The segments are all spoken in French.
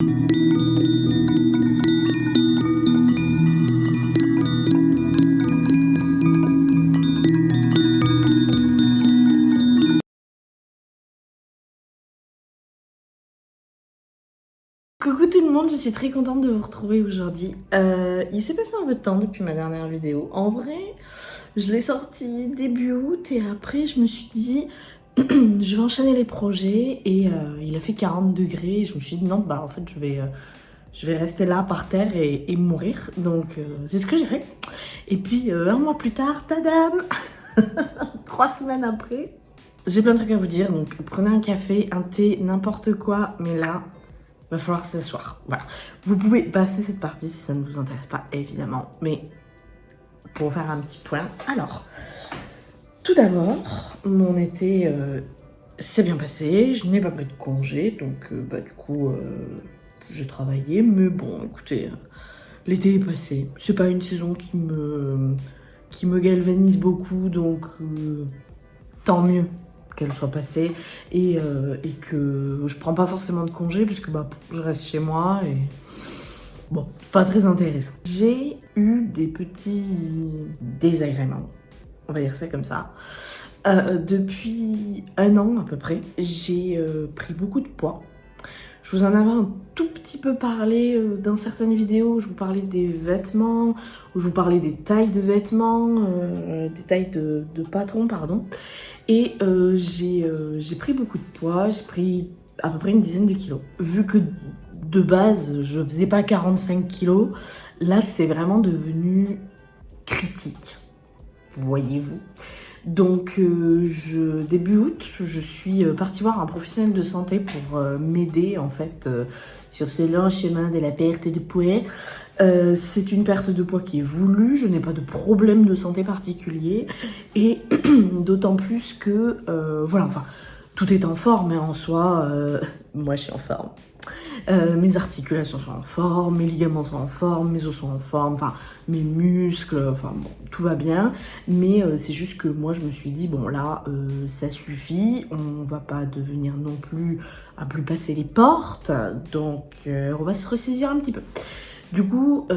Coucou tout le monde, je suis très contente de vous retrouver aujourd'hui. Il s'est passé un peu de temps depuis ma dernière vidéo. En vrai, je l'ai sortie début août et après je me suis dit je vais enchaîner les projets et il a fait 40 degrés et je me suis dit non, bah en fait je vais rester là par terre et mourir. Donc c'est ce que j'ai fait. Et puis un mois plus tard, tadam 3 semaines après, j'ai plein de trucs à vous dire, donc prenez un café, un thé, n'importe quoi, mais là, va falloir s'asseoir. Voilà. Vous pouvez passer cette partie si ça ne vous intéresse pas, évidemment. Mais pour faire un petit point. Alors, tout d'abord, mon été s'est bien passé. Je n'ai pas pris de congé. Donc, du coup, j'ai travaillé. Mais bon, écoutez, l'été est passé. C'est pas une saison qui me galvanise beaucoup. Donc, tant mieux qu'elle soit passée et que je prends pas forcément de congé puisque je reste chez moi et bon, pas très intéressant. J'ai eu des petits désagréments, on va dire ça comme ça. Depuis un an à peu près, j'ai pris beaucoup de poids. Je vous en avais un tout petit peu parlé dans certaines vidéos où je vous parlais des vêtements, où je vous parlais des tailles de vêtements, des tailles de patron, pardon. Et j'ai pris beaucoup de poids, j'ai pris à peu près une dizaine de kilos. Vu que de base, je faisais pas 45 kilos, là c'est vraiment devenu critique, voyez-vous. Donc début août, je suis partie voir un professionnel de santé pour m'aider en fait sur ce long chemin de la perte de poids. C'est une perte de poids qui est voulue, je n'ai pas de problème de santé particulier et d'autant plus que voilà, enfin tout est en forme hein, en soi, moi je suis en forme. Mes articulations sont en forme, mes ligaments sont en forme, mes os sont en forme, enfin mes muscles, enfin bon, tout va bien. Mais c'est juste que moi je me suis dit, bon là, ça suffit, on va pas devenir non plus à plus passer les portes, donc on va se ressaisir un petit peu. Du coup,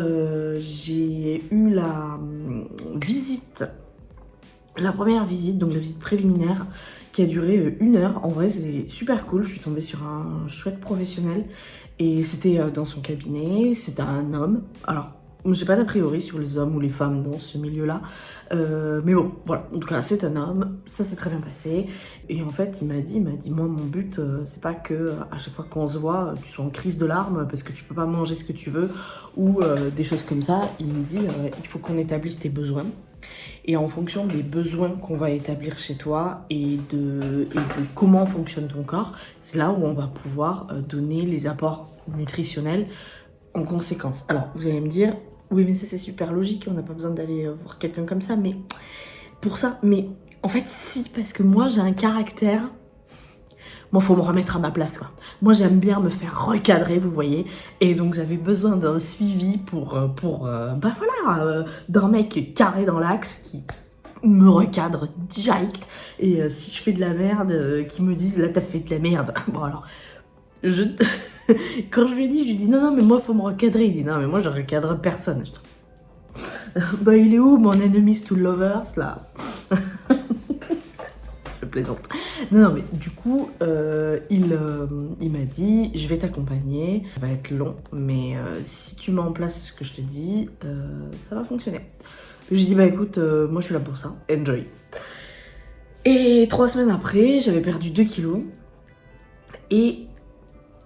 j'ai eu la visite, la première visite, donc la visite préliminaire, qui a duré 1 heure. En vrai, c'est super cool. Je suis tombée sur un chouette professionnel et c'était dans son cabinet. C'était un homme. Alors, j'ai pas d'a priori sur les hommes ou les femmes dans ce milieu-là. Mais bon, voilà. En tout cas, c'est un homme. Ça s'est très bien passé. Et en fait, il m'a dit, moi, mon but, c'est pas que à chaque fois qu'on se voit, tu sois en crise de larmes parce que tu peux pas manger ce que tu veux ou des choses comme ça. Il me dit, il faut qu'on établisse tes besoins. Et en fonction des besoins qu'on va établir chez toi et de comment fonctionne ton corps, c'est là où on va pouvoir donner les apports nutritionnels en conséquence. Alors, vous allez me dire, oui, mais ça c'est super logique, on n'a pas besoin d'aller voir quelqu'un comme ça, mais pour ça, mais en fait, si, parce que moi j'ai un caractère. Moi, faut me remettre à ma place, quoi. Moi, j'aime bien me faire recadrer, vous voyez. Et donc, j'avais besoin d'un suivi d'un mec carré dans l'axe qui me recadre direct. Et si je fais de la merde, qui me disent, là, t'as fait de la merde. Bon, alors, je... quand je lui ai dit, je lui ai dit, non, non, mais moi, faut me recadrer. Il dit, non, mais moi, je recadre personne. Bah, il est où, mon enemies to lovers, là? Je plaisante. Non, mais du coup, il m'a dit, je vais t'accompagner, ça va être long, mais si tu mets en place ce que je te dis, ça va fonctionner. J'ai dit, bah écoute, moi je suis là pour ça, enjoy. Et 3 semaines après, j'avais perdu 2 kilos, et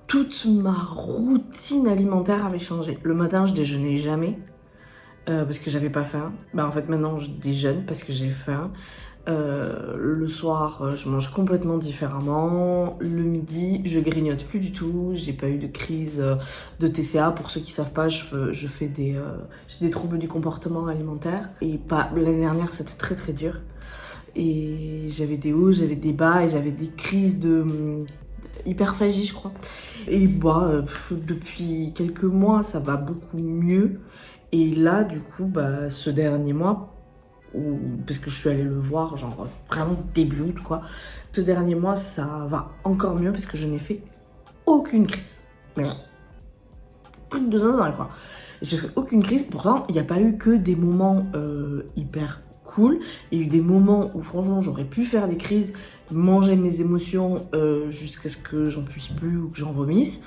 toute ma routine alimentaire avait changé. Le matin, je déjeunais jamais, parce que j'avais pas faim. Bah en fait, maintenant, je déjeune parce que j'ai faim. Le soir, je mange complètement différemment. Le midi, je grignote plus du tout. J'ai pas eu de crise de TCA. Pour ceux qui savent pas, je fais j'ai des troubles du comportement alimentaire. Et l'année dernière, c'était très très dur. Et j'avais des hauts, j'avais des bas et j'avais des crises de hyperphagie, je crois. Et depuis quelques mois, ça va beaucoup mieux. Et là, du coup, ce dernier mois, parce que je suis allée le voir, genre vraiment début août, quoi. Ce dernier mois, ça va encore mieux parce que je n'ai fait aucune crise. Mais truc de zinzin quoi. J'ai fait aucune crise, pourtant il n'y a pas eu que des moments hyper cool, il y a eu des moments où franchement j'aurais pu faire des crises, manger mes émotions jusqu'à ce que j'en puisse plus ou que j'en vomisse,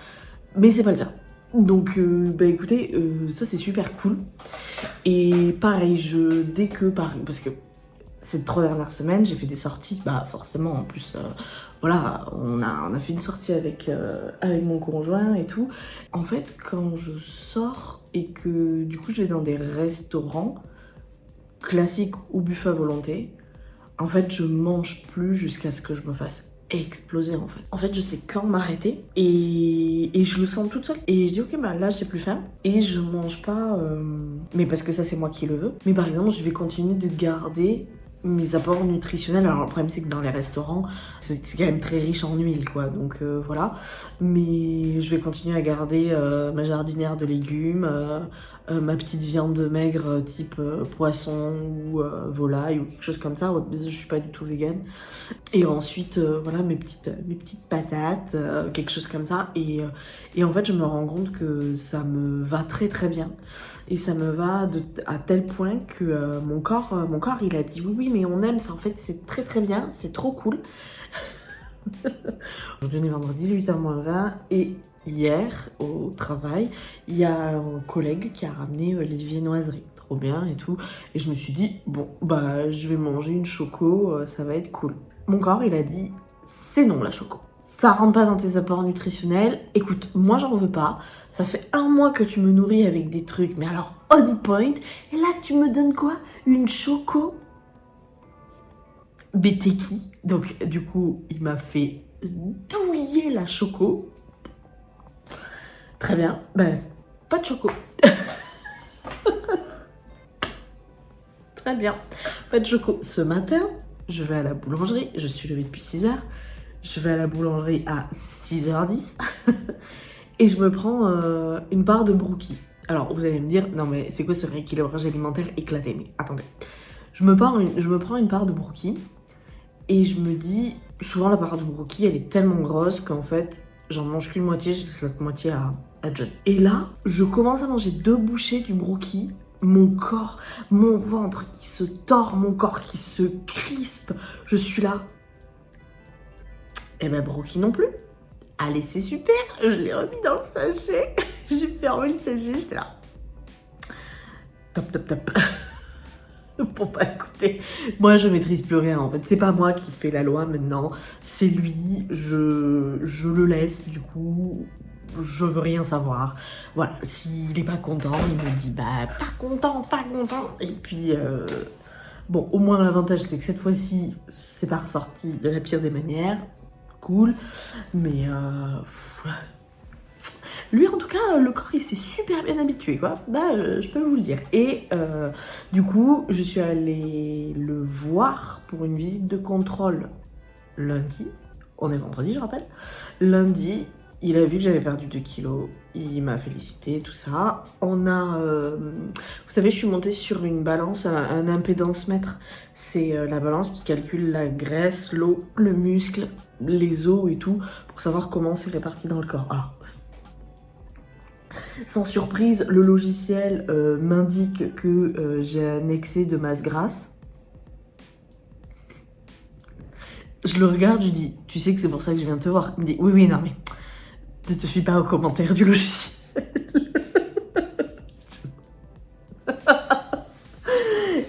mais c'est pas le cas. Donc bah écoutez, ça c'est super cool. Et pareil, dès que pareil, parce que ces 3 dernières semaines, j'ai fait des sorties, bah forcément, en plus, voilà, on a fait une sortie avec mon conjoint et tout. En fait, quand je sors et que du coup je vais dans des restaurants classiques ou buffet à volonté, en fait, je mange plus jusqu'à ce que je me fasse exploser en fait. En fait, je sais quand m'arrêter et je le sens toute seule. Et je dis ok, bah là j'ai plus faim et je mange pas, mais parce que ça c'est moi qui le veux. Mais par exemple, je vais continuer de garder mes apports nutritionnels. Alors le problème c'est que dans les restaurants, c'est quand même très riche en huile quoi, donc voilà. Mais je vais continuer à garder ma jardinière de légumes, ma petite viande maigre type poisson ou volaille ou quelque chose comme ça. Je suis pas du tout végane. Et ensuite voilà mes petites patates, quelque chose comme ça. Et en fait je me rends compte que ça me va très très bien. Et ça me va à tel point que mon corps il a dit oui mais on aime ça, en fait c'est très très bien, c'est trop cool. Aujourd'hui on est vendredi, 8h-20 et hier au travail il y a un collègue qui a ramené les viennoiseries, trop bien et tout. Et je me suis dit bon bah je vais manger une choco, ça va être cool. Mon corps il a dit c'est non la choco. Ça rentre pas dans tes apports nutritionnels. Écoute, moi j'en veux pas. Ça fait 1 mois que tu me nourris avec des trucs, mais alors on point. Et là tu me donnes quoi? Une choco? Mais t'es qui? Donc du coup, il m'a fait douiller la choco. Très bien. Ben, pas de choco. Très bien. Pas de choco. Ce matin, je vais à la boulangerie. Je suis levée depuis 6h. Je vais à la boulangerie à 6h10 et je me prends une barre de brookie. Alors vous allez me dire, non mais c'est quoi ce rééquilibrage alimentaire éclaté? Mais attendez, je me prends une barre de brookie et je me dis, souvent la barre de brookie elle est tellement grosse qu'en fait j'en mange qu'une moitié, je laisse l'autre moitié à John. Et là, je commence à manger 2 bouchées du brookie, mon corps, mon ventre qui se tord, mon corps qui se crispe, je suis là. Et ben brookie non plus. Allez c'est super, je l'ai remis dans le sachet. J'ai fermé le sachet, j'étais là. Top top top. Pour pas écouter. Moi je maîtrise plus rien en fait. C'est pas moi qui fais la loi maintenant. C'est lui. Je le laisse du coup. Je veux rien savoir. Voilà. S'il est pas content, il me dit bah pas content, pas content. Et puis bon, au moins l'avantage c'est que cette fois-ci c'est pas ressorti de la pire des manières. Cool, mais lui en tout cas le corps il s'est super bien habitué quoi, là je peux vous le dire. Et du coup je suis allée le voir pour une visite de contrôle lundi, on est vendredi je rappelle. Lundi il a vu que j'avais perdu 2 kilos, il m'a félicité, tout ça. On a, vous savez, je suis montée sur une balance, un impédance mètre. C'est la balance qui calcule la graisse, l'eau, le muscle, les os et tout, pour savoir comment c'est réparti dans le corps. Alors, sans surprise, le logiciel m'indique que j'ai un excès de masse grasse. Je le regarde, je dis, tu sais que c'est pour ça que je viens te voir. Il me dit, oui, oui, non mais... ne te fie pas aux commentaires du logiciel.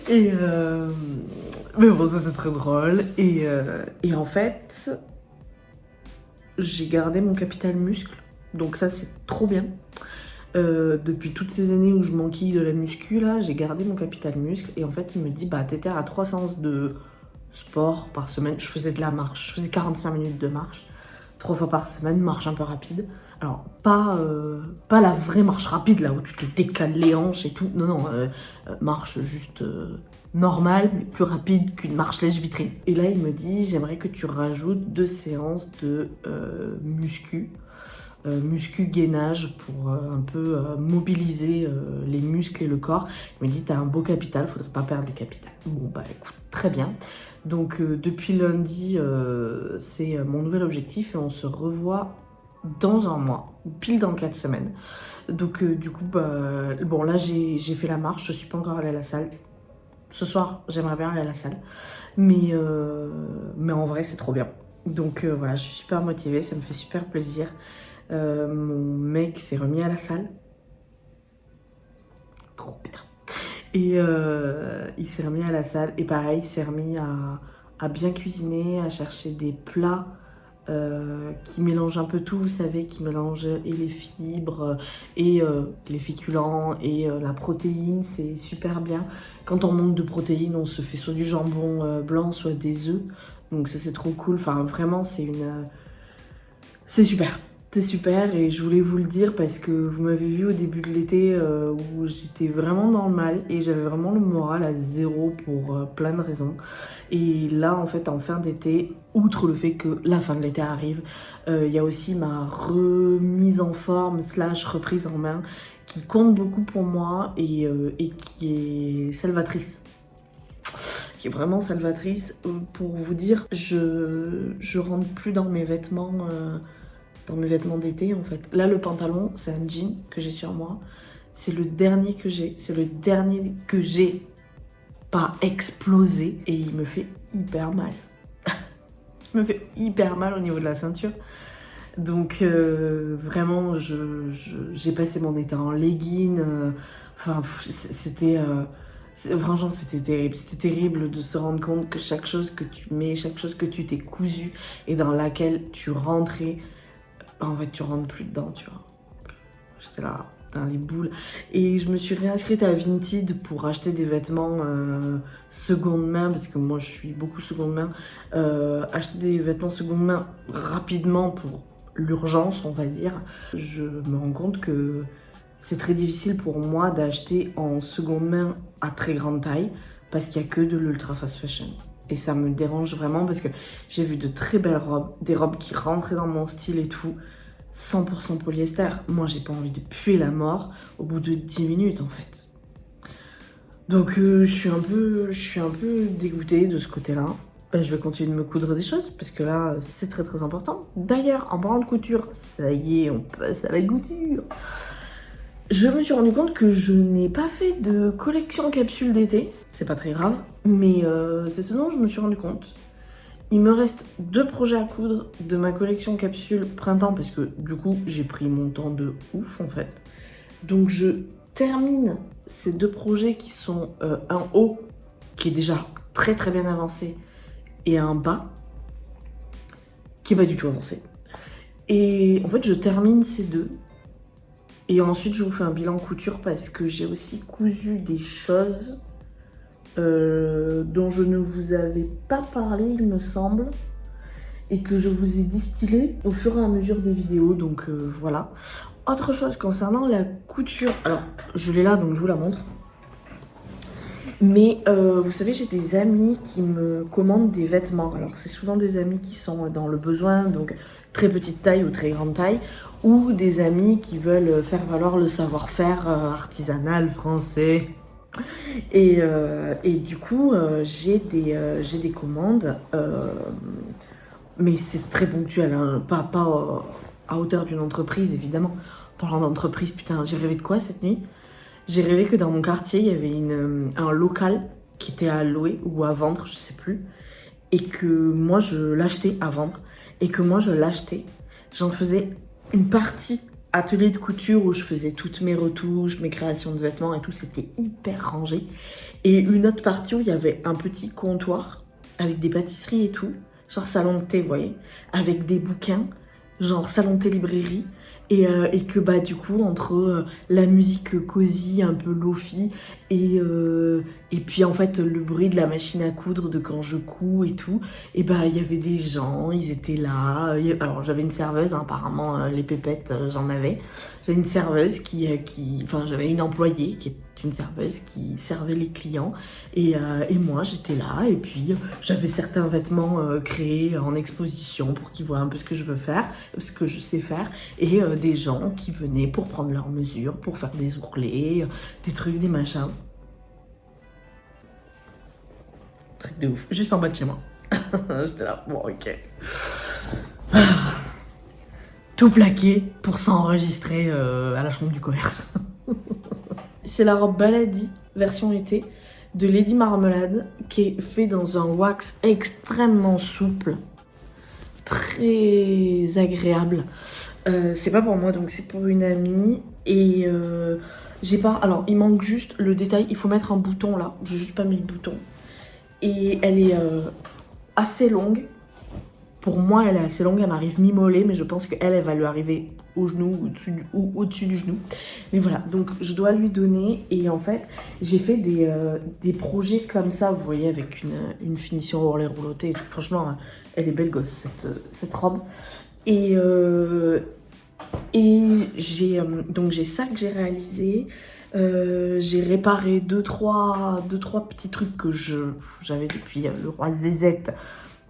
Et mais bon, ça c'est très drôle. Et en fait, j'ai gardé mon capital muscle. Donc ça c'est trop bien. Depuis toutes ces années où je m'enquille de la muscu, là, j'ai gardé mon capital muscle. Et en fait, il me dit, bah t'étais à 3 séances de sport par semaine. Je faisais de la marche, je faisais 45 minutes de marche. 3 fois par semaine, marche un peu rapide. Alors, pas la vraie marche rapide, là, où tu te décales les hanches et tout. Non, non, marche juste normale, mais plus rapide qu'une marche lèche-vitrine. Et là, il me dit, j'aimerais que tu rajoutes 2 séances de muscu gainage pour un peu mobiliser les muscles et le corps. Il me dit, t'as un beau capital, faudrait pas perdre du capital. Bon, bah écoute, très bien. Donc depuis lundi, c'est mon nouvel objectif et on se revoit dans un mois, ou pile dans 4 semaines. Donc du coup, bon là j'ai fait la marche, je suis pas encore allée à la salle. Ce soir, j'aimerais bien aller à la salle. Mais en vrai, c'est trop bien. Donc voilà, je suis super motivée, ça me fait super plaisir. Mon mec s'est remis à la salle. Trop bien. Et il s'est remis à la salle. Et pareil, il s'est remis à bien cuisiner, à chercher des plats qui mélangent un peu tout, vous savez, qui mélangent et les fibres, et les féculents, et la protéine, c'est super bien. Quand on manque de protéines, on se fait soit du jambon blanc, soit des œufs. Donc ça, c'est trop cool. Enfin, vraiment, c'est super. C'est super et je voulais vous le dire parce que vous m'avez vu au début de l'été où j'étais vraiment dans le mal et j'avais vraiment le moral à zéro pour plein de raisons. Et là, en fait, en fin d'été, outre le fait que la fin de l'été arrive, il y a aussi ma remise en forme / reprise en main qui compte beaucoup pour moi et qui est salvatrice. Qui est vraiment salvatrice. Pour vous dire, je rentre plus dans mes vêtements d'été en fait. Là, le pantalon, c'est un jean que j'ai sur moi. C'est le dernier que j'ai. C'est le dernier que j'ai pas explosé et il me fait hyper mal. Il me fait hyper mal au niveau de la ceinture. Donc vraiment, j'ai passé mon été en legging. Enfin, franchement, c'était terrible. C'était terrible de se rendre compte que chaque chose que tu mets, chaque chose que tu t'es cousu et dans laquelle tu rentrais, en fait, tu rentres plus dedans, tu vois. J'étais là, dans les boules. Et je me suis réinscrite à Vinted pour acheter des vêtements seconde main, parce que moi, je suis beaucoup seconde main. Acheter des vêtements seconde main rapidement pour l'urgence, on va dire. Je me rends compte que c'est très difficile pour moi d'acheter en seconde main à très grande taille, parce qu'il n'y a que de l'ultra fast fashion. Et ça me dérange vraiment parce que j'ai vu de très belles robes, des robes qui rentraient dans mon style et tout, 100% polyester. Moi, j'ai pas envie de puer la mort au bout de 10 minutes, en fait. Donc, je suis un peu dégoûtée de ce côté-là. Je vais continuer de me coudre des choses parce que là, c'est très très important. D'ailleurs, en parlant de couture, ça y est, on passe à la couture. Je me suis rendu compte que je n'ai pas fait de collection capsule d'été. C'est pas très grave, mais c'est ce dont je me suis rendu compte. Il me reste 2 projets à coudre de ma collection capsule printemps parce que du coup, j'ai pris mon temps de ouf en fait. Donc je termine ces 2 projets qui sont un haut qui est déjà très très bien avancé et un bas qui est pas du tout avancé. Et en fait, je termine ces 2. Et ensuite, je vous fais un bilan couture parce que j'ai aussi cousu des choses dont je ne vous avais pas parlé, il me semble, et que je vous ai distillé au fur et à mesure des vidéos, donc voilà. Autre chose concernant la couture, alors je l'ai là, donc je vous la montre. Mais vous savez, j'ai des amis qui me commandent des vêtements. Alors c'est souvent des amis qui sont dans le besoin, donc très petite taille ou très grande taille, ou des amis qui veulent faire valoir le savoir-faire artisanal français. Et du coup, j'ai des commandes, mais c'est très ponctuel, hein, pas à hauteur d'une entreprise, évidemment. Parlant d'entreprise, putain, j'ai rêvé de quoi cette nuit? J'ai rêvé que dans mon quartier, il y avait un local qui était à louer ou à vendre, je sais plus, et que moi, je l'achetais à vendre, et que moi, je l'achetais. J'en faisais une partie atelier de couture où je faisais toutes mes retouches, mes créations de vêtements et tout, c'était hyper rangé. Et une autre partie où il y avait un petit comptoir avec des pâtisseries et tout, genre salon de thé, vous voyez, avec des bouquins, genre salon de thé librairie. Et que bah du coup entre la musique cosy un peu lofi et puis en fait le bruit de la machine à coudre de quand je couds et tout, et bah il y avait des gens, ils étaient là. Alors j'avais une serveuse, hein, apparemment les pépettes j'en avais. J'avais une serveuse enfin j'avais une employée qui est une serveuse qui servait les clients et moi j'étais là et puis j'avais certains vêtements créés en exposition pour qu'ils voient un peu ce que je veux faire, ce que je sais faire, et des gens qui venaient pour prendre leurs mesures, pour faire des ourlets, des trucs, des machins. Truc de ouf, juste en bas de chez moi. J'étais là, bon ok. tout plaqué pour s'enregistrer à la chambre du commerce. C'est la robe Baladi version été de Lady Marmelade qui est fait dans un wax extrêmement souple, très agréable. C'est pas pour moi, donc c'est pour une amie. Et j'ai pas. Alors, il manque juste le détail. Il faut mettre un bouton là. J'ai juste pas mis le bouton. Et elle est assez longue. Pour moi, elle est assez longue. Elle m'arrive mi-mollet, mais je pense qu'elle, elle va lui arriver au genou ou au-dessus du genou. Mais voilà, donc je dois lui donner. Et en fait, j'ai fait des projets comme ça, vous voyez, avec une finition roulée roulottée. Franchement, elle est belle gosse, cette robe. Et j'ai ça que j'ai réalisé. J'ai réparé deux trois petits trucs que j'avais depuis le roi Zézette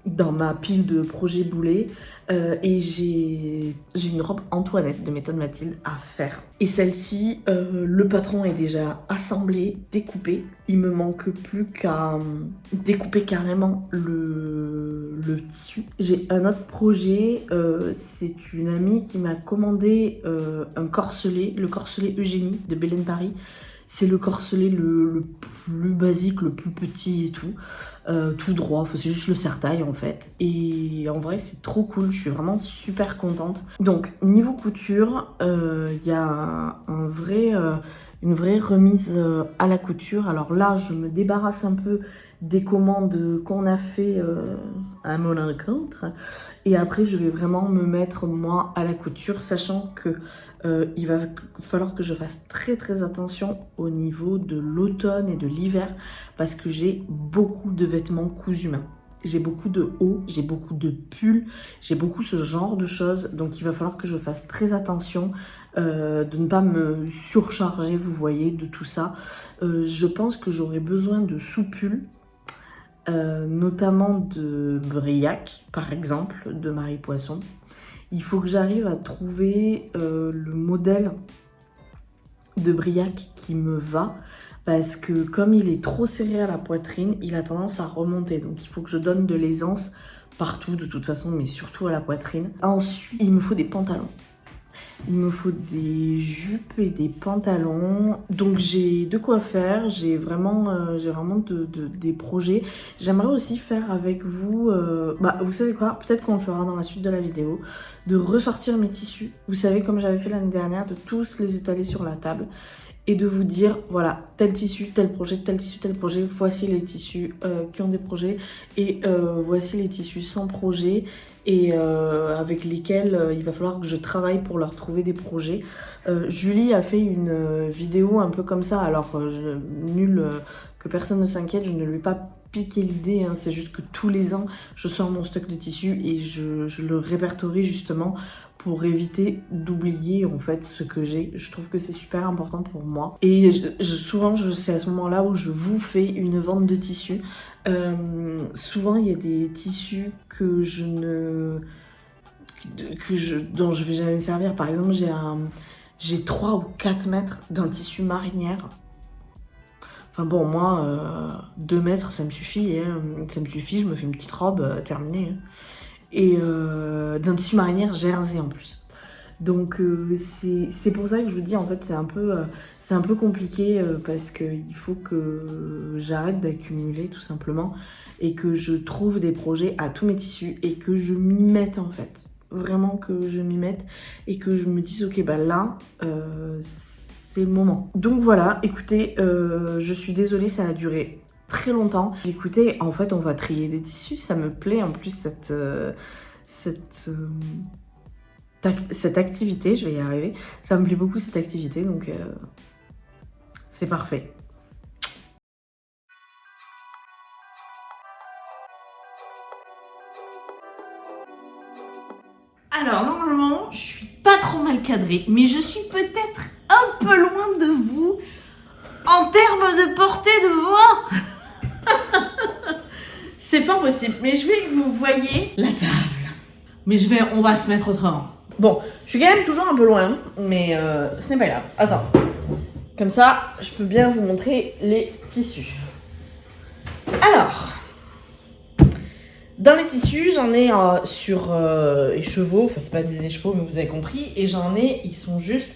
dans ma pile de projets boulets. Et j'ai une robe Antoinette de méthode Mathilde à faire. Et celle-ci, le patron est déjà assemblé, découpé. Il me manque plus qu'à découper carrément le tissu. J'ai un autre projet, c'est une amie qui m'a commandé un corselet, le corselet Eugénie de Belen Paris. C'est le corselet le plus basique, le plus petit et tout. Tout droit, enfin, c'est juste le serre-taille en fait. Et en vrai, c'est trop cool, je suis vraiment super contente. Donc, niveau couture, y a une vraie remise à la couture. Alors là, je me débarrasse un peu des commandes qu'on a fait à mon encontre. Et après, je vais vraiment me mettre moi à la couture, sachant que il va falloir que je fasse très attention au niveau de l'automne et de l'hiver parce que j'ai beaucoup de vêtements cousus main. J'ai beaucoup de hauts, j'ai beaucoup de pulls, j'ai beaucoup ce genre de choses. Donc il va falloir que je fasse très attention de ne pas me surcharger, vous voyez, de tout ça. Je pense que j'aurai besoin de sous-pulls, notamment de Briac, par exemple, de Marie Poisson. Il faut que j'arrive à trouver le modèle de Briac qui me va parce que comme il est trop serré à la poitrine, il a tendance à remonter. Donc il faut que je donne de l'aisance partout de toute façon, mais surtout à la poitrine. Ensuite, il me faut des pantalons. Il me faut des jupes et des pantalons. Donc j'ai de quoi faire, j'ai vraiment des projets. J'aimerais aussi faire avec vous, vous savez quoi, peut-être qu'on le fera dans la suite de la vidéo, de ressortir mes tissus. Vous savez, comme j'avais fait l'année dernière, de tous les étaler sur la table et de vous dire, voilà, tel tissu, tel projet, tel tissu, tel projet, voici les tissus qui ont des projets et voici les tissus sans projet et avec lesquels il va falloir que je travaille pour leur trouver des projets. Julie a fait une vidéo un peu comme ça, alors que personne ne s'inquiète, je ne lui ai pas piqué l'idée, hein, c'est juste que tous les ans je sors mon stock de tissus et je le répertorie justement pour éviter d'oublier en fait ce que j'ai. Je trouve que c'est super important pour moi. Et souvent, c'est à ce moment-là où je vous fais une vente de tissus. Souvent, il y a des tissus dont je vais jamais me servir. Par exemple, j'ai 3 ou 4 mètres d'un tissu marinière. Enfin bon, moi, 2 mètres, ça me suffit. Hein. Ça me suffit, je me fais une petite robe, terminée. Hein. Et d'un tissu marinière jersey en plus. Donc c'est pour ça que je vous dis, en fait, c'est un peu compliqué parce qu'il faut que j'arrête d'accumuler tout simplement et que je trouve des projets à tous mes tissus et que je m'y mette en fait. Vraiment que je m'y mette et que je me dise, ok, bah là, c'est le moment. Donc voilà, écoutez, je suis désolée, ça a duré très longtemps. Écoutez, en fait, on va trier des tissus, ça me plaît en plus cette activité, je vais y arriver. Ça me plaît beaucoup cette activité, donc c'est parfait. Alors normalement, je suis pas trop mal cadrée, mais je suis peut-être un peu loin de vous en termes de portée de voix. C'est fort possible, mais je veux que vous voyez la table. Mais on va se mettre autrement. Bon, je suis quand même toujours un peu loin, mais ce n'est pas grave. Attends, comme ça, je peux bien vous montrer les tissus. Alors, Dans les tissus, j'en ai sur écheveau, enfin c'est pas des écheveaux mais vous avez compris, et j'en ai, ils sont juste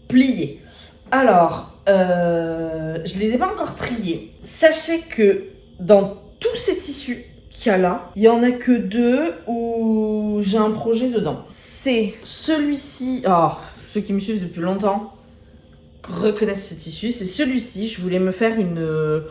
pliés. Alors, je les ai pas encore triés. Sachez que dans tous ces tissus qu'il y a là, il y en a que 2 où j'ai un projet dedans. C'est celui-ci, alors ceux qui me suivent depuis longtemps reconnaissent ce tissu, c'est celui-ci, je voulais me faire une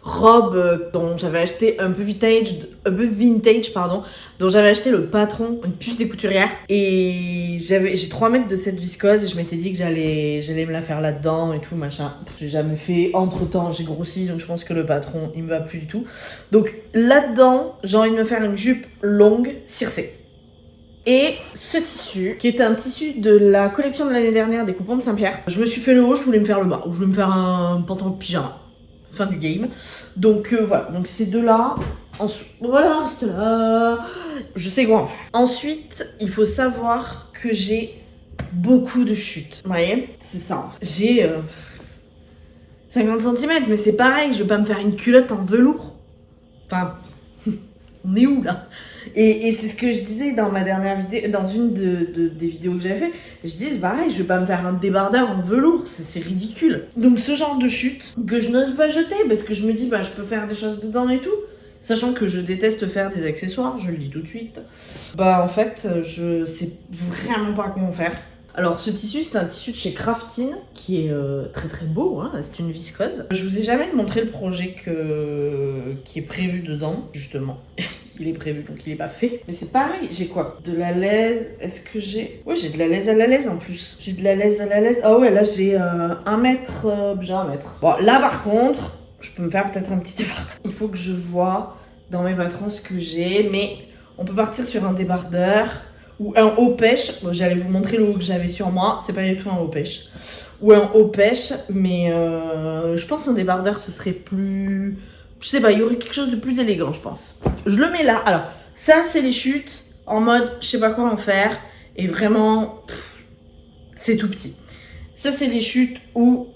robe dont j'avais acheté un peu vintage, pardon, dont j'avais acheté le patron, une puce des couturières. Et j'ai 3 mètres de cette viscose et je m'étais dit que j'allais me la faire là-dedans et tout, machin. J'ai jamais fait, entre temps j'ai grossi, donc je pense que le patron il me va plus du tout. Donc là-dedans, j'ai envie de me faire une jupe longue circée. Et ce tissu, qui est un tissu de la collection de l'année dernière des Coupons de Saint-Pierre, je me suis fait le haut, je voulais me faire le bas, je voulais me faire un pantalon de pyjama. Fin du game. Donc voilà, donc ces deux-là, voilà, reste là. Je sais quoi en faire. Ensuite, il faut savoir que j'ai beaucoup de chutes. Vous voyez, c'est ça. En fait. J'ai 50 cm, mais c'est pareil, je vais pas me faire une culotte en velours. Enfin, on est où là? Et c'est ce que je disais dans ma dernière vidéo, dans une des vidéos que j'avais fait. Je disais, pareil, je vais pas me faire un débardeur en velours, c'est ridicule. Donc ce genre de chute que je n'ose pas jeter parce que je me dis, bah je peux faire des choses dedans et tout. Sachant que je déteste faire des accessoires, je le dis tout de suite. Bah en fait, je sais vraiment pas comment faire. Alors ce tissu, c'est un tissu de chez Craftin qui est très très beau, hein, c'est une viscose. Je vous ai jamais montré le projet qui est prévu dedans, justement. Il est prévu, donc il est pas fait. Mais c'est pareil, j'ai quoi? De la laise, est-ce que j'ai... Ouais, j'ai de la laise à la laise en plus. J'ai de la laise à la laise. Ah ouais, là j'ai 1 mètre, j'ai 1 mètre. Bon, là par contre, je peux me faire peut-être un petit débardeur. Il faut que je vois dans mes patrons ce que j'ai, mais on peut partir sur un débardeur ou un haut pêche. Bon, j'allais vous montrer le haut que j'avais sur moi, c'est pas du tout un haut pêche. Ou un haut pêche, mais je pense un débardeur ce serait plus... Je sais pas, il y aurait quelque chose de plus élégant, je pense. Je le mets là. Alors, ça, c'est les chutes en mode, je sais pas quoi en faire. Et vraiment, c'est tout petit. Ça, c'est les chutes où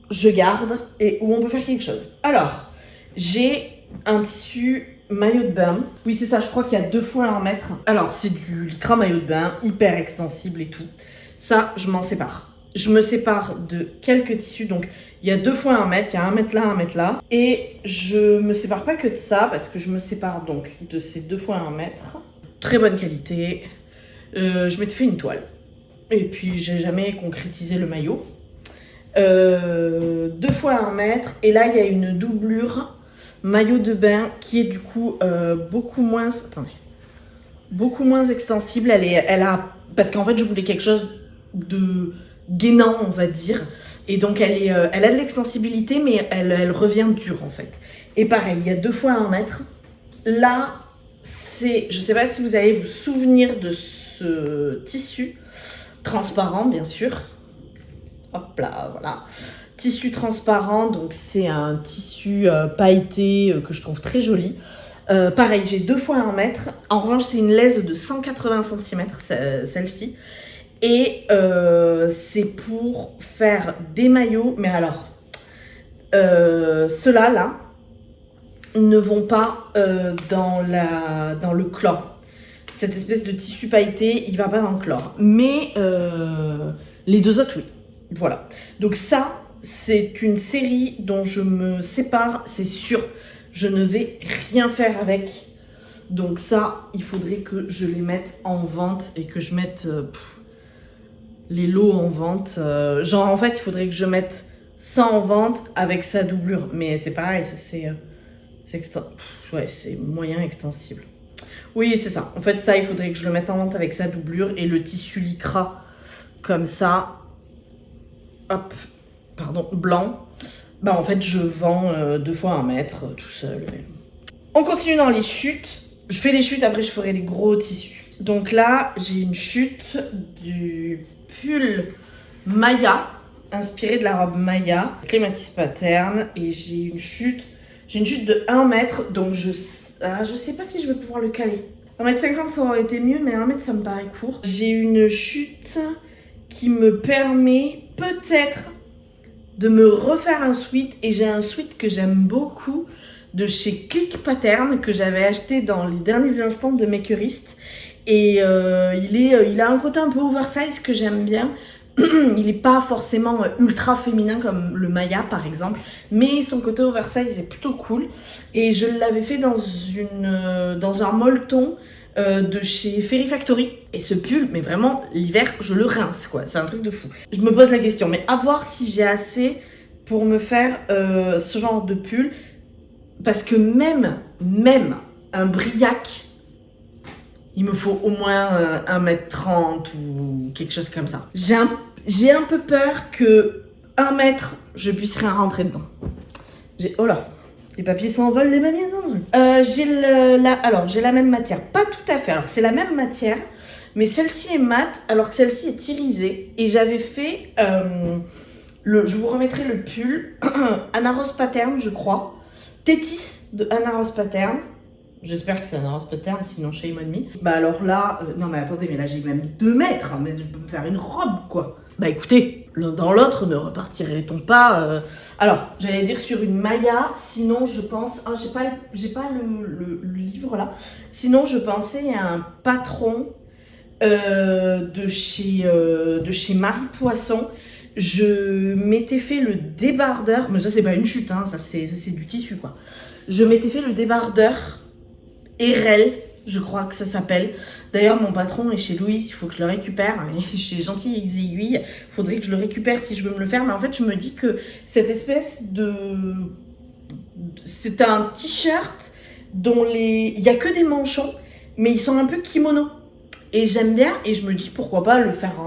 je garde et où on peut faire quelque chose. Alors, j'ai un tissu maillot de bain. Oui, c'est ça, je crois qu'il y a 2 fois 1 mètre. Alors, c'est du lycra maillot de bain, hyper extensible et tout. Ça, je m'en sépare. Je me sépare de quelques tissus, donc il y a 2 fois 1 mètre, il y a 1 mètre là, 1 mètre là. Et je me sépare pas que de ça, parce que je me sépare donc de ces 2 fois 1 mètre. Très bonne qualité. Je m'étais fait une toile. Et puis j'ai jamais concrétisé le maillot. 2 fois 1 mètre. Et là, il y a une doublure maillot de bain qui est du coup beaucoup moins... Attendez. Beaucoup moins extensible. Parce qu'en fait, je voulais quelque chose de gainant, on va dire. Et donc, elle a de l'extensibilité, mais elle revient dure, en fait. Et pareil, il y a 2 fois 1 mètre. Là, je sais pas si vous allez vous souvenir de ce tissu transparent, bien sûr. Hop là, voilà. Tissu transparent, donc c'est un tissu pailleté que je trouve très joli. Pareil, j'ai 2 fois 1 mètre. En revanche, c'est une laise de 180 cm, celle-ci. Et c'est pour faire des maillots. Mais alors, ceux-là, là, ne vont pas dans le chlore. Cette espèce de tissu pailleté, il va pas dans le chlore. Mais les 2 autres, oui. Voilà. Donc ça, c'est une série dont je me sépare, c'est sûr. Je ne vais rien faire avec. Donc ça, il faudrait que je les mette en vente et que je mette les lots en vente. Genre, en fait, il faudrait que je mette ça en vente avec sa doublure. Mais c'est pareil, ça c'est moyen extensible. Oui, c'est ça. En fait, ça, il faudrait que je le mette en vente avec sa doublure et le tissu lycra comme ça. Hop, pardon, blanc. Bah en fait, je vends 2 fois 1 mètre tout seul. On continue dans les chutes. Je fais les chutes, après je ferai les gros tissus. Donc là, j'ai une chute du pull Maya, inspirée de la robe Maya, Clématis Pattern. Et j'ai une chute de 1 mètre, donc je sais pas si je vais pouvoir le caler. 1,50 m ça aurait été mieux, mais 1 mètre ça me paraît court. J'ai une chute qui me permet peut-être de me refaire un sweat. Et j'ai un sweat que j'aime beaucoup de chez Click Pattern que j'avais acheté dans les derniers instants de Makerist. Et il a un côté un peu oversize que j'aime bien. Il n'est pas forcément ultra féminin comme le Maya par exemple, mais son côté oversize est plutôt cool. Et je l'avais fait dans un molleton de chez Fairy Factory. Et ce pull, mais vraiment, l'hiver, je le rince quoi, c'est un truc de fou. Je me pose la question, mais à voir si j'ai assez pour me faire ce genre de pull. Parce que même un briac, il me faut au moins 1m30 ou quelque chose comme ça. J'ai un peu peur que 1 mètre, je puisse rien rentrer dedans. Oh là, les papiers s'envolent, les mamies s'envolent. J'ai la même matière, pas tout à fait. Alors c'est la même matière, mais celle-ci est mate, alors que celle-ci est irisée. Et j'avais fait, je vous remettrai le pull, Anna Rose Pattern, je crois. Tétis de Anna Rose Pattern. J'espère que c'est Anna Rose Pattern, sinon shame on me. Bah alors là, non mais attendez, mais là j'ai même 2 mètres, hein, mais je peux me faire une robe quoi. Bah écoutez, l'un dans l'autre, ne repartirait-on pas Alors, j'allais dire sur une Maya, sinon je pense... Ah, j'ai pas le livre là. Sinon je pensais à un patron de chez Marie Poisson. Je m'étais fait le débardeur, mais ça c'est pas une chute, hein, ça c'est du tissu quoi. Je m'étais fait le débardeur Erel, je crois que ça s'appelle. D'ailleurs, mon patron est chez Louise, il faut que je le récupère. Chez Gentil Aiguille, il faudrait que je le récupère si je veux me le faire. Mais en fait, je me dis que cette espèce de... C'est un t-shirt dont il n'y a que des manchons, mais ils sont un peu kimono. Et j'aime bien, et je me dis pourquoi pas le faire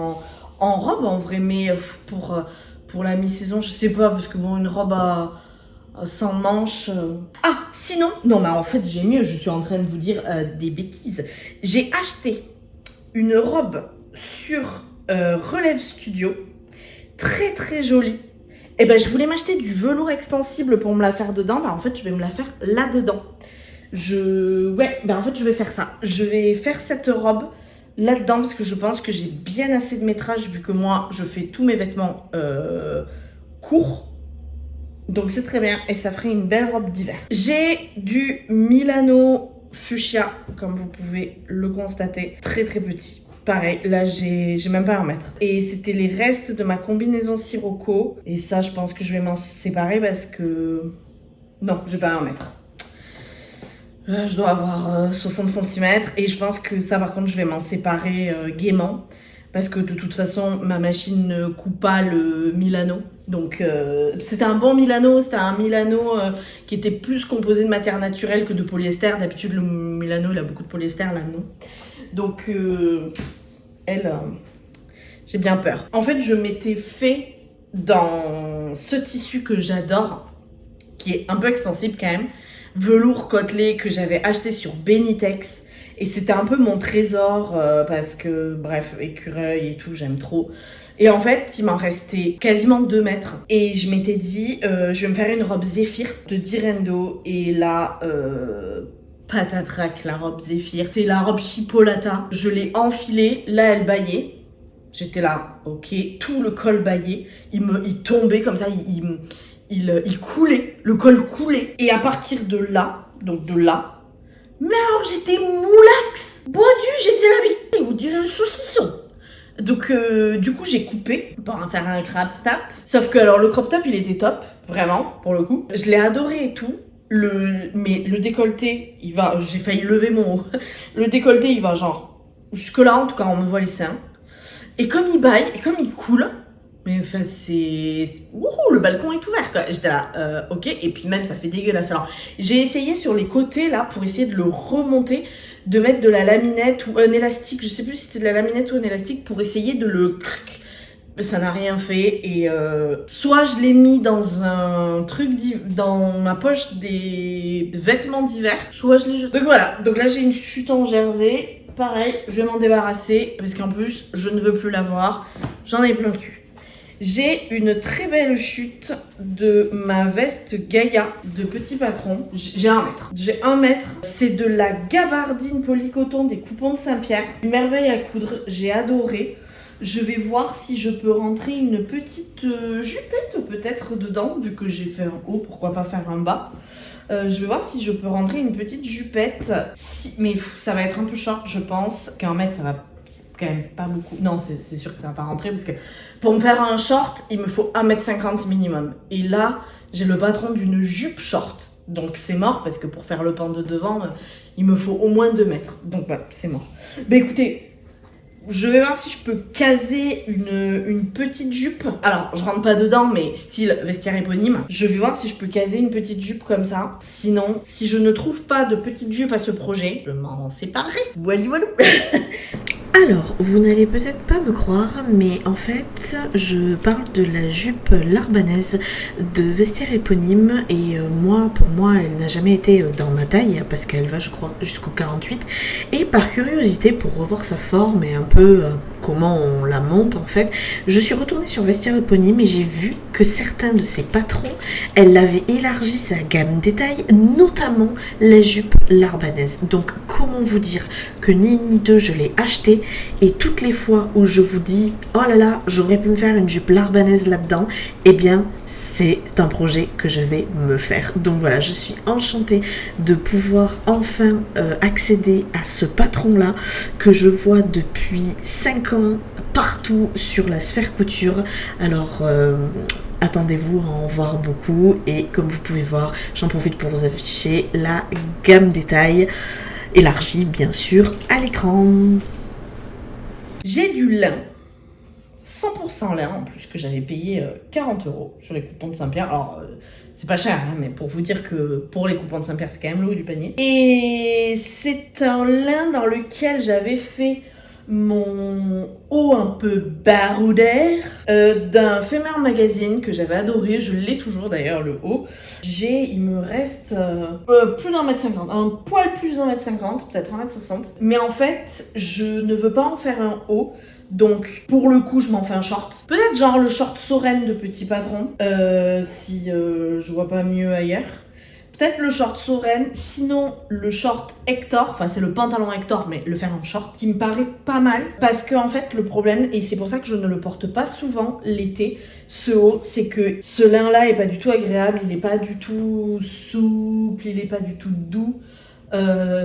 en robe en vrai. Mais pour la mi-saison, je sais pas, parce que bon, une robe sans manches... Ah, sinon, non mais en fait j'ai mieux, je suis en train de vous dire des bêtises. J'ai acheté une robe sur Relève Studio, très très jolie. Et ben je voulais m'acheter du velours extensible pour me la faire dedans, en fait je vais me la faire là-dedans. En fait je vais faire ça. Je vais faire cette robe là-dedans parce que je pense que j'ai bien assez de métrage vu que moi je fais tous mes vêtements courts. Donc c'est très bien et ça ferait une belle robe d'hiver. J'ai du Milano Fuchsia, comme vous pouvez le constater, très très petit. Pareil, là j'ai même pas 1 mètre. Et c'était les restes de ma combinaison Sirocco. Et ça je pense que je vais m'en séparer parce que... Non, j'ai pas 1 mètre. Là, je dois avoir 60 cm et je pense que ça par contre je vais m'en séparer gaiement. Parce que de toute façon, ma machine ne coupe pas le Milano. Donc, c'était un bon Milano. C'était un Milano qui était plus composé de matière naturelle que de polyester. D'habitude, le Milano, il a beaucoup de polyester, là, non. Donc, j'ai bien peur. En fait, je m'étais fait dans ce tissu que j'adore, qui est un peu extensible quand même, velours côtelé que j'avais acheté sur Benitex. Et c'était un peu mon trésor parce que, bref, écureuil et tout, j'aime trop. Et en fait, il m'en restait quasiment 2 mètres. Et je m'étais dit, je vais me faire une robe Zéphyr de Direndo. Et là, patatrac, la robe Zéphyr. C'est la robe Chipolata. Je l'ai enfilée, là, elle baillait. J'étais là, ok, tout le col baillait. Il tombait comme ça, il coulait, le col coulait. Et à partir de là, donc de là, mais alors j'étais moulax. Bon Dieu, j'étais là, on dirait un saucisson. Donc du coup j'ai coupé pour en faire un crop top. Sauf que alors le crop top il était top, vraiment, pour le coup. Je l'ai adoré et tout. Mais le décolleté, il va... J'ai failli lever mon haut. Le décolleté il va genre jusque là, en tout cas on me voit les seins. Et comme il baille, et comme il coule, mais enfin c'est... Wouhou, le balcon est ouvert quoi. J'étais là, ok, et puis même ça fait dégueulasse. Alors j'ai essayé sur les côtés là pour essayer de le remonter, de mettre de la laminette ou un élastique, je sais plus si c'était de la laminette ou un élastique pour essayer de le... Ça n'a rien fait et soit je l'ai mis dans un truc, dans ma poche des vêtements d'hiver, soit je l'ai jeté. Donc voilà, donc là j'ai une chute en jersey, pareil, je vais m'en débarrasser parce qu'en plus je ne veux plus la voir, j'en ai plein le cul. J'ai une très belle chute de ma veste Gaïa de Petit Patron. J'ai 1 mètre. J'ai 1 mètre. C'est de la gabardine polycoton des Coupons de Saint-Pierre. Une merveille à coudre. J'ai adoré. Je vais voir si je peux rentrer une petite jupette peut-être dedans, vu que j'ai fait un haut, pourquoi pas faire un bas. Je vais voir si je peux rentrer une petite jupette. Mais ça va être un peu short, je pense. Qu'un mètre, ça va quand même pas beaucoup. Non, c'est sûr que ça va pas rentrer parce que pour me faire un short, il me faut 1m50 minimum. Et là, j'ai le patron d'une jupe short. Donc c'est mort parce que pour faire le pan de devant, il me faut au moins 2 mètres. Donc voilà, c'est mort. Bah écoutez, je vais voir si je peux caser une petite jupe. Alors, je rentre pas dedans, mais style vestiaire éponyme. Je vais voir si je peux caser une petite jupe comme ça. Sinon, si je ne trouve pas de petite jupe à ce projet, je m'en séparerai. Voilà, voilà. Alors, vous n'allez peut-être pas me croire, mais en fait, je parle de la jupe Larbanaise de vestiaire éponyme et pour moi, elle n'a jamais été dans ma taille parce qu'elle va, je crois, jusqu'au 48. Et par curiosité, pour revoir sa forme et un peu comment on la monte en fait, je suis retournée sur vestiaire éponyme et j'ai vu que certains de ses patrons, elle avait élargi sa gamme des tailles, notamment la jupe Larbanaise. Donc, comment vous dire que ni une ni deux, je l'ai achetée. Et toutes les fois où je vous dis oh là là, j'aurais pu me faire une jupe Larbanaise là-dedans, eh bien c'est un projet que je vais me faire. Donc voilà, je suis enchantée de pouvoir enfin accéder à ce patron-là que je vois depuis 5 ans partout sur la sphère couture. Alors attendez-vous à en voir beaucoup et comme vous pouvez voir, j'en profite pour vous afficher la gamme des tailles élargie bien sûr à l'écran. J'ai du lin, 100% lin en plus, que j'avais payé 40 € sur les coupons de Saint-Pierre. Alors, c'est pas cher, hein, mais pour vous dire que pour les coupons de Saint-Pierre, c'est quand même le haut du panier. Et c'est un lin dans lequel j'avais fait mon haut un peu baroudeur d'un Female Magazine que j'avais adoré, je l'ai toujours d'ailleurs le haut. Il me reste plus d'1m50, un poil plus d'1m50, peut-être 1m60. Mais en fait, je ne veux pas en faire un haut. Donc, pour le coup, je m'en fais un short. Peut-être genre le short Soren de Petit Patron, si je vois pas mieux ailleurs. Peut-être le short Soren, sinon le short Hector, enfin c'est le pantalon Hector, mais le faire en short, qui me paraît pas mal. Parce que en fait, le problème, et c'est pour ça que je ne le porte pas souvent l'été, ce haut, c'est que ce lin-là est pas du tout agréable, il est pas du tout souple, il est pas du tout doux.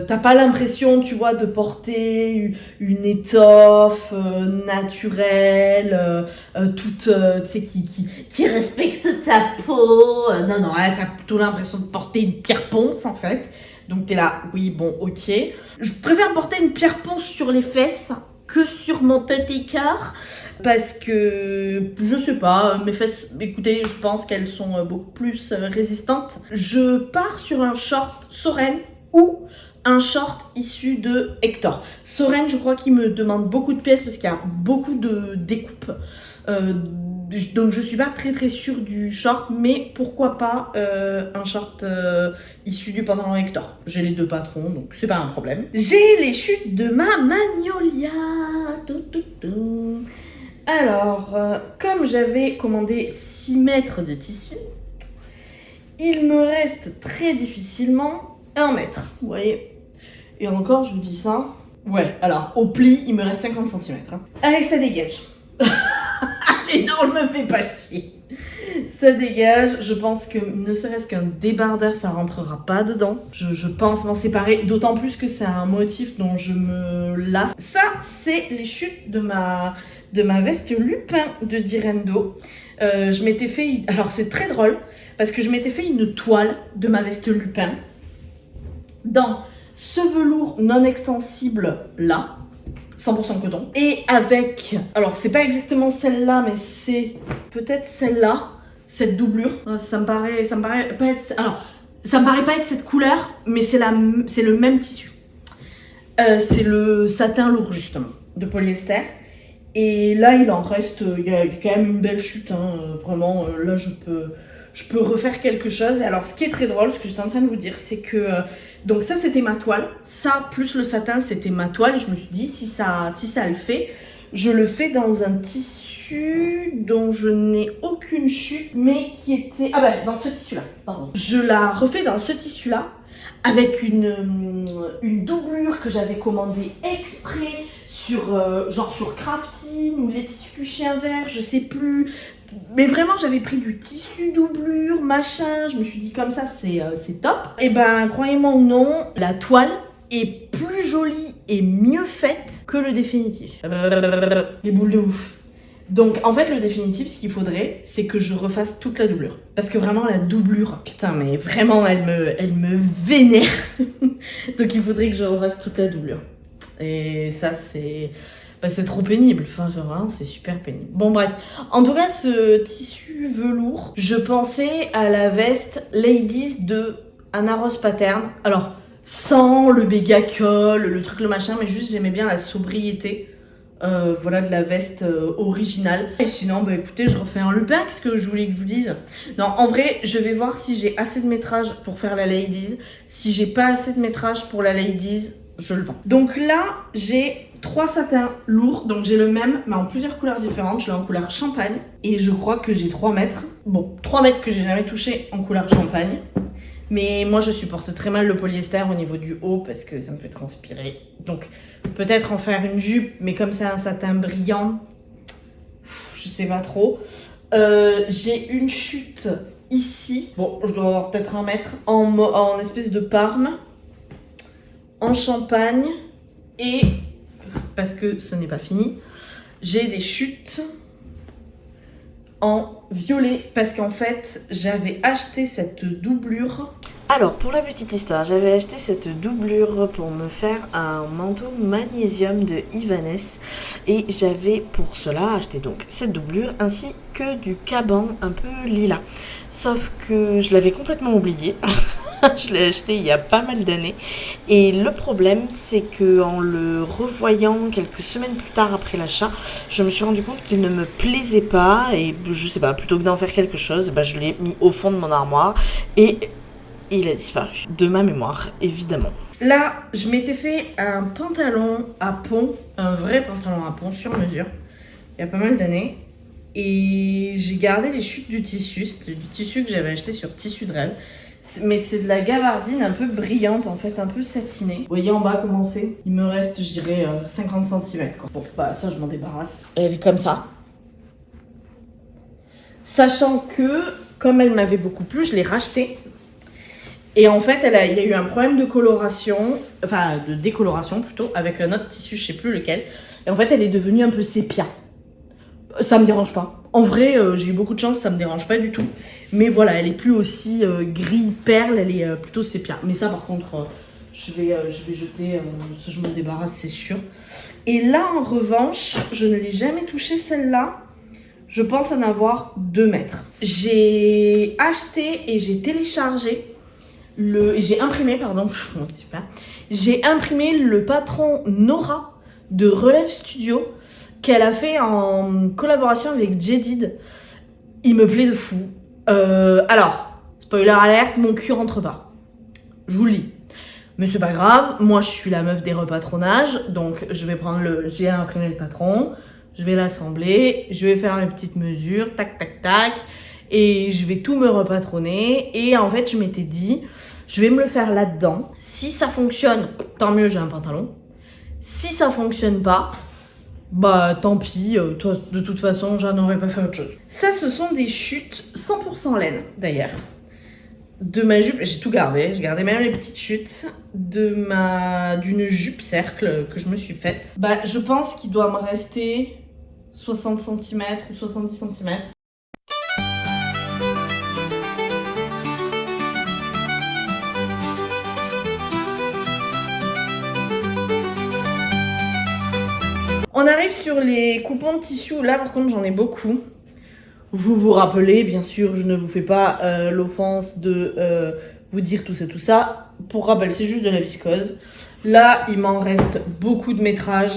T'as pas l'impression, tu vois, de porter une étoffe naturelle, toute, tu sais, qui respecte ta peau. Non, t'as plutôt l'impression de porter une pierre ponce, en fait. Donc t'es là, oui, bon, ok. Je préfère porter une pierre ponce sur les fesses que sur mon petit cœur. Parce que, je sais pas, mes fesses, écoutez, je pense qu'elles sont beaucoup plus résistantes. Je pars sur un short Soren ou un short issu de Hector. Soren, je crois qu'il me demande beaucoup de pièces parce qu'il y a beaucoup de découpes. Donc je suis pas très sûre du short, mais pourquoi pas un short issu du pantalon Hector. J'ai les deux patrons, donc c'est pas un problème. J'ai les chutes de ma Magnolia. Alors, comme j'avais commandé 6 mètres de tissu, il me reste très difficilement 1 mètre, vous voyez. Et encore, je vous dis ça. Ouais, alors, au pli, il me reste 50 cm. Hein. Allez, ça dégage. Allez, non, me fais pas chier. Ça dégage. Je pense que ne serait-ce qu'un débardeur, ça rentrera pas dedans. Je pense m'en séparer. D'autant plus que c'est un motif dont je me lasse. Ça, c'est les chutes de ma veste Lupin de Direndo. Je m'étais fait... Alors, c'est très drôle, parce que je m'étais fait une toile de ma veste Lupin dans ce velours non extensible là, 100% coton, et avec, alors c'est pas exactement celle-là, mais c'est peut-être celle-là, cette doublure. Ça me paraît pas être, alors ça me paraît pas être cette couleur, mais c'est le même tissu. C'est le satin lourd justement de polyester. Et là il en reste, il y a quand même une belle chute, hein, vraiment. Là je peux refaire quelque chose. Alors ce qui est très drôle, ce que j'étais en train de vous dire, c'est que donc ça c'était ma toile, ça plus le satin c'était ma toile, et je me suis dit si ça le fait, je le fais dans un tissu dont je n'ai aucune chute, mais qui était, dans ce tissu là, pardon. Je la refais dans ce tissu là avec une doublure que j'avais commandée exprès genre sur Crafting ou les tissus du chien vert, je sais plus. Mais vraiment, j'avais pris du tissu doublure, machin. Je me suis dit comme ça, c'est top. Et ben, croyez-moi ou non, la toile est plus jolie et mieux faite que le définitif. Les boules de ouf. Donc en fait le définitif, ce qu'il faudrait, c'est que je refasse toute la doublure. Parce que vraiment la doublure, putain mais vraiment elle me vénère. Donc il faudrait que je refasse toute la doublure. Et ça c'est trop pénible, enfin vraiment c'est super pénible. Bon bref, en tout cas ce tissu velours, je pensais à la veste Ladies de Anna Rose Pattern. Alors sans le méga col, le truc le machin, mais juste j'aimais bien la sobriété. Voilà de la veste originale. Et sinon, bah écoutez, je refais un lupin. Qu'est-ce que je voulais que je vous dise? Non, en vrai, je vais voir si j'ai assez de métrage pour faire la Ladies. Si j'ai pas assez de métrage pour la Ladies, je le vends. Donc là, j'ai 3 satins lourds. Donc j'ai le même, mais en plusieurs couleurs différentes. Je l'ai en couleur champagne. Et je crois que j'ai 3 mètres. Bon, 3 mètres que j'ai jamais touché en couleur champagne. Mais moi, je supporte très mal le polyester au niveau du haut parce que ça me fait transpirer. Donc, peut-être en faire une jupe, mais comme c'est un satin brillant, je sais pas trop. J'ai une chute ici. Bon, je dois avoir peut-être 1 mètre. En espèce de parme. En champagne. Et, parce que ce n'est pas fini, j'ai des chutes en violet parce qu'en fait j'avais acheté cette doublure. Alors pour la petite histoire, j'avais acheté cette doublure pour me faire un manteau magnésium de Ivanes et j'avais pour cela acheté donc cette doublure ainsi que du caban un peu lilas. Sauf que je l'avais complètement oublié. Je l'ai acheté il y a pas mal d'années et le problème c'est que en le revoyant quelques semaines plus tard après l'achat, je me suis rendu compte qu'il ne me plaisait pas et je sais pas, plutôt que d'en faire quelque chose, bah, je l'ai mis au fond de mon armoire et il a disparu de ma mémoire évidemment. Là je m'étais fait un pantalon à pont, un vrai pantalon à pont sur mesure il y a pas mal d'années et j'ai gardé les chutes du tissu, c'était du tissu que j'avais acheté sur Tissu de Rêve. Mais c'est de la gabardine un peu brillante en fait, un peu satinée. Vous voyez en bas comment c'est? Il me reste je dirais 50 cm quoi. Bon bah ça je m'en débarrasse. Elle est comme ça. Sachant que comme elle m'avait beaucoup plu, je l'ai rachetée. Et en fait il y a eu un problème de coloration, enfin de décoloration plutôt, avec un autre tissu, je sais plus lequel. Et en fait elle est devenue un peu sépia. Ça me dérange pas. En vrai, j'ai eu beaucoup de chance, ça me dérange pas du tout. Mais voilà, elle est plus aussi gris perle, elle est plutôt sépia. Mais ça, par contre, je vais jeter, je m'en débarrasse, c'est sûr. Et là, en revanche, je ne l'ai jamais touchée celle-là. Je pense en avoir 2 mètres. J'ai acheté et j'ai téléchargé j'ai imprimé, pardon, super. J'ai imprimé le patron Nora de Relève Studio qu'elle a fait en collaboration avec Jedid. Il me plaît de fou. Alors, spoiler alerte, mon cul rentre pas. Je vous le dis. Mais c'est pas grave, moi je suis la meuf des repatronages, donc je vais prendre j'ai imprimé le patron, je vais l'assembler, je vais faire mes petites mesures, tac tac tac, et je vais tout me repatronner. Et en fait, je m'étais dit, je vais me le faire là-dedans. Si ça fonctionne, tant mieux, j'ai un pantalon. Si ça fonctionne pas, bah tant pis, de toute façon j'en aurais pas fait autre chose. Ça ce sont des chutes 100% laine d'ailleurs. De ma jupe, j'ai tout gardé, j'ai gardé même les petites chutes d'une jupe cercle que je me suis faite. Bah je pense qu'il doit me rester 60 cm ou 70 cm. On arrive sur les coupons de tissu. Là, par contre, j'en ai beaucoup. Vous vous rappelez, bien sûr, je ne vous fais pas l'offense de vous dire tout ça. Pour rappel, c'est juste de la viscose. Là, il m'en reste beaucoup de métrage.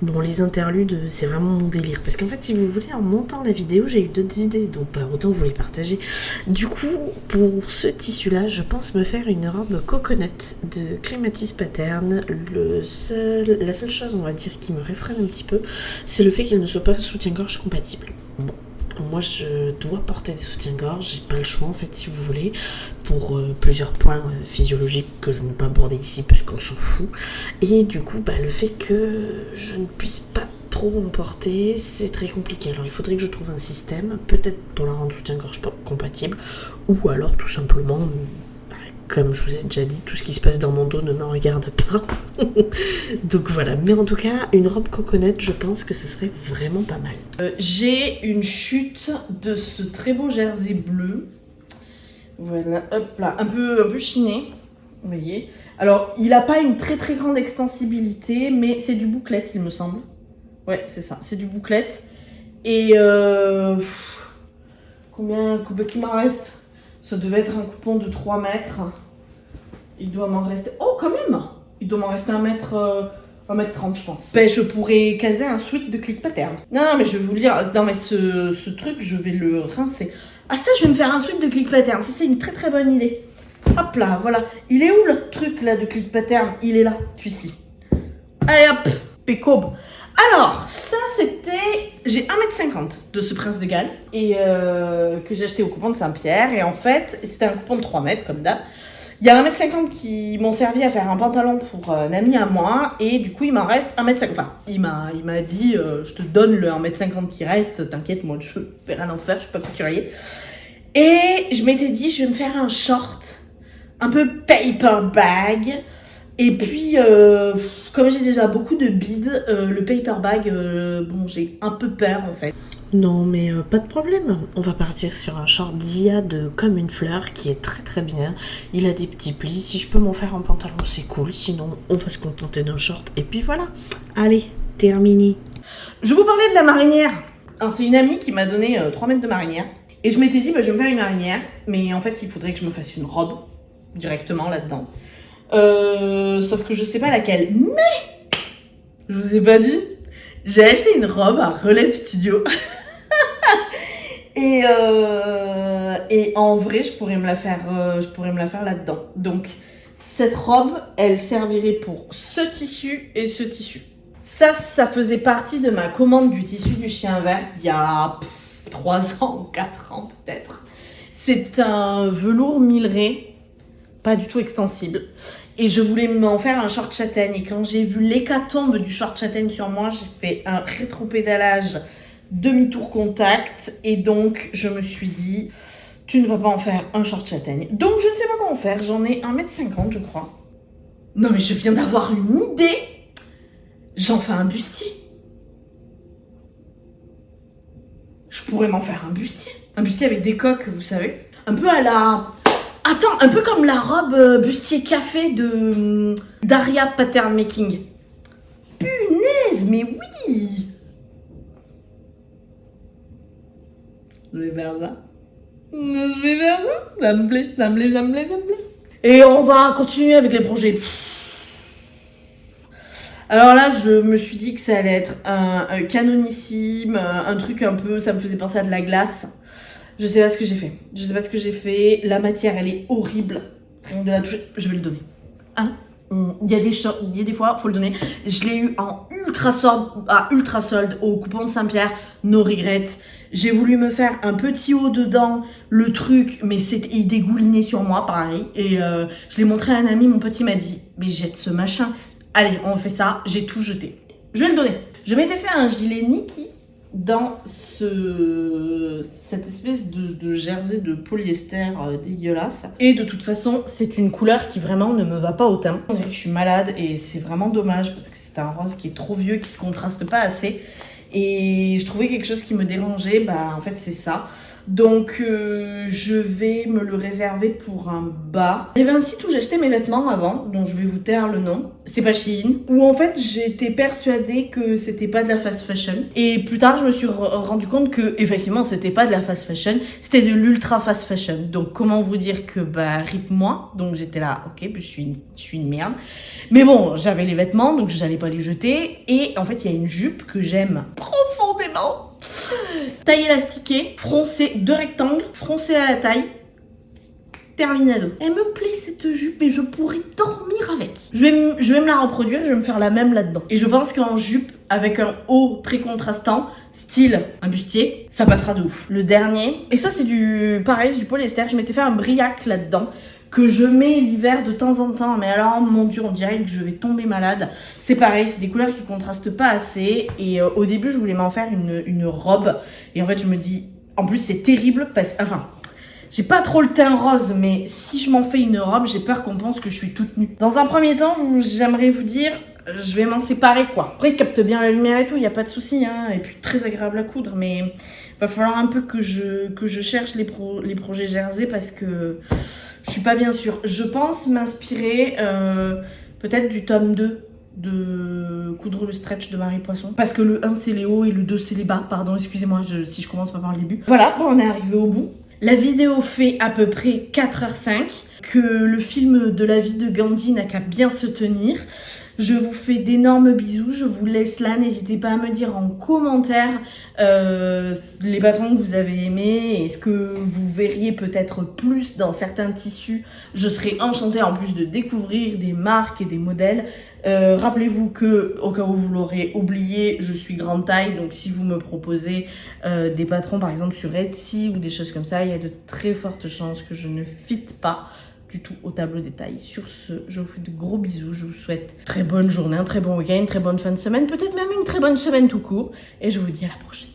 Bon, les interludes, c'est vraiment mon délire. Parce qu'en fait, si vous voulez, en montant la vidéo, j'ai eu d'autres idées. Donc, bah, autant vous les partager. Du coup, pour ce tissu-là, je pense me faire une robe coconut de Clematis Pattern. La seule chose, on va dire, qui me réfrène un petit peu, c'est le fait qu'elle ne soit pas soutien-gorge compatible. Bon. moi je dois porter des soutiens-gorge, j'ai pas le choix en fait si vous voulez, pour plusieurs points physiologiques que je ne vais pas aborder ici parce qu'on s'en fout. Et du coup le fait que je ne puisse pas trop en porter, c'est très compliqué. Alors il faudrait que je trouve un système, peut-être pour la rendre soutien-gorge compatible, ou alors tout simplement, comme je vous ai déjà dit, tout ce qui se passe dans mon dos ne me regarde pas. Donc voilà, mais en tout cas, une robe coconut, je pense que ce serait vraiment pas mal. J'ai une chute de ce très beau jersey bleu. Voilà, hop là, un peu chiné, vous voyez. Alors, il n'a pas une très très grande extensibilité, mais c'est du bouclette, il me semble. Ouais, c'est ça, c'est du bouclette. Et combien qu'il m'en reste? Ça devait être un coupon de 3 mètres. Il doit m'en rester... Oh, quand même! Il doit m'en rester 1m30, je pense. Je pourrais caser un sweat de click pattern. Non, mais je vais vous le dire. Non, mais ce truc, je vais le rincer. Ah, ça, je vais me faire un sweat de click pattern. Ça, c'est une très très bonne idée. Hop là, voilà. Il est où le truc là de click pattern? Il est là, puis ici. Allez hop, pécobe. Alors, ça c'était... J'ai 1m50 de ce Prince de Galles et que j'ai acheté au coupon de Saint-Pierre. Et en fait, c'était un coupon de 3 mètres comme d'hab. Il y a 1m50 qui m'ont servi à faire un pantalon pour un ami à moi. Et du coup, il m'en reste 1m50. Enfin, il m'a dit, je te donne le 1m50 qui reste. T'inquiète, moi, je vais rien en faire, je suis pas couturier. Et je m'étais dit, je vais me faire un short, un peu paper bag. Et puis, comme j'ai déjà beaucoup de bides, le paper bag, bon, j'ai un peu peur en fait. Non mais pas de problème, on va partir sur un short Zia de Comme une fleur qui est très très bien. Il a des petits plis, si je peux m'en faire un pantalon c'est cool, sinon on va se contenter d'un short. Et puis voilà, allez, terminé. Je vous parlais de la marinière. Alors c'est une amie qui m'a donné 3 mètres de marinière. Et je m'étais dit, je vais me faire une marinière, mais en fait il faudrait que je me fasse une robe directement là-dedans. Sauf que je sais pas laquelle, mais je vous ai pas dit, j'ai acheté une robe à Relève Studio. Et en vrai, je pourrais me la faire là-dedans. Donc, cette robe, elle servirait pour ce tissu et ce tissu. Ça faisait partie de ma commande du tissu du chien vert il y a 3 ans ou 4 ans peut-être. C'est un velours mileré, pas du tout extensible. Et je voulais m'en faire un short châtaigne. Et quand j'ai vu l'hécatombe du short châtaigne sur moi, j'ai fait un rétropédalage demi-tour contact. Et donc, je me suis dit, tu ne vas pas en faire un short châtaigne. Donc, je ne sais pas comment faire. J'en ai 1m50, je crois. Non, mais je viens d'avoir une idée. J'en fais un bustier. Je pourrais m'en faire un bustier. Un bustier avec des coques, vous savez. Un peu à la... Attends, un peu comme la robe bustier café de Daria Pattern Making. Punaise, mais oui! Je vais faire ça. Ça me plaît. Et on va continuer avec les projets. Alors là, je me suis dit que ça allait être un canonissime, un truc un peu... Ça me faisait penser à de la glace. Je sais pas ce que j'ai fait. La matière, elle est horrible. Rien que de la toucher, je vais le donner. Hein? Il y a des fois, faut le donner. Je l'ai eu en ultra solde au coupon de Saint-Pierre. No regret. J'ai voulu me faire un petit haut dedans, le truc, mais il dégoulinait sur moi, pareil. Et je l'ai montré à un ami, mon petit m'a dit, mais jette ce machin. Allez, on fait ça. J'ai tout jeté. Je vais le donner. Je m'étais fait un gilet Nike dans cette espèce de jersey de polyester dégueulasse. Et de toute façon, c'est une couleur qui vraiment ne me va pas au teint. On dirait que je suis malade et c'est vraiment dommage parce que c'est un rose qui est trop vieux, qui contraste pas assez. Et je trouvais quelque chose qui me dérangeait, en fait c'est ça. Donc je vais me le réserver pour un bas. Il y avait un site où j'achetais mes vêtements avant, dont je vais vous taire le nom. C'est pas Shein. Où en fait j'étais persuadée que c'était pas de la fast fashion. Et plus tard je me suis rendu compte que effectivement c'était pas de la fast fashion, c'était de l'ultra fast fashion. Donc comment vous dire que rip moi. Donc j'étais là, ok, je suis une merde. Mais bon, j'avais les vêtements, donc j'allais pas les jeter. Et en fait il y a une jupe que j'aime profondément. Taille élastiquée, froncée, 2 rectangles, froncée à la taille. Terminado. Elle me plaît cette jupe et je pourrais dormir avec. Je vais me la reproduire, je vais me faire la même là-dedans. Et je pense qu'en jupe, avec un haut très contrastant, style un bustier, ça passera de ouf. Le dernier, et ça c'est pareil, c'est du polyester, je m'étais fait un briac là-dedans, que je mets l'hiver de temps en temps, mais alors mon dieu, on dirait que je vais tomber malade. C'est pareil, c'est des couleurs qui contrastent pas assez, et au début je voulais m'en faire une robe, et en fait je me dis, en plus c'est terrible, enfin, j'ai pas trop le teint rose, mais si je m'en fais une robe, j'ai peur qu'on pense que je suis toute nue. Dans un premier temps, j'aimerais vous dire, je vais m'en séparer quoi. Après, il capte bien la lumière et tout, il y a pas de souci, hein, et puis très agréable à coudre, mais va falloir un peu que je cherche les projets Jersey parce que je suis pas bien sûre. Je pense m'inspirer peut-être du tome 2 de Coudre le stretch de Marie Poisson. Parce que le 1 c'est les hauts et le 2 c'est les bas. Pardon, excusez-moi si je commence pas par le début. Voilà, bon, on est arrivé au bout. La vidéo fait à peu près 4h05. Que le film de la vie de Gandhi n'a qu'à bien se tenir. Je vous fais d'énormes bisous, je vous laisse là, n'hésitez pas à me dire en commentaire les patrons que vous avez aimés, est-ce que vous verriez peut-être plus dans certains tissus. Je serais enchantée en plus de découvrir des marques et des modèles. Rappelez-vous que, au cas où vous l'aurez oublié, je suis grande taille, donc si vous me proposez des patrons par exemple sur Etsy ou des choses comme ça, il y a de très fortes chances que je ne fitte pas du tout au tableau détail. Sur ce, je vous fais de gros bisous, je vous souhaite une très bonne journée, un très bon week-end, une très bonne fin de semaine, peut-être même une très bonne semaine tout court, et je vous dis à la prochaine.